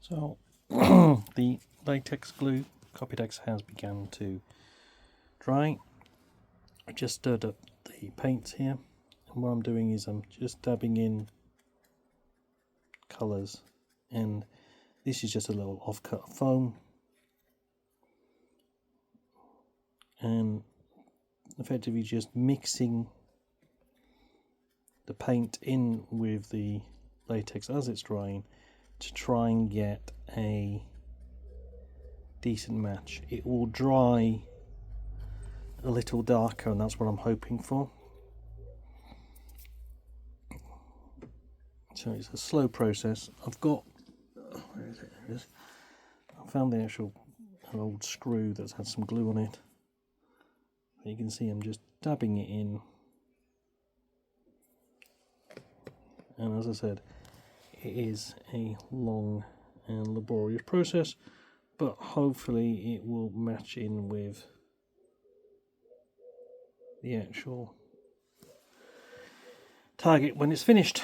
So the latex glue Copydex has begun to dry. I just stirred up the paints here, and what I'm doing is I'm just dabbing in colours, and this is just a little off-cut foam, and effectively just mixing the paint in with the latex as it's drying to try and get a decent match. It will dry a little darker, and that's what I'm hoping for. So it's a slow process. I've got, where is it? There it is. I found the actual an old screw that's had some glue on it. You can see I'm just dabbing it in, and as I said, it is a long and laborious process, but hopefully it will match in with the actual target when it's finished.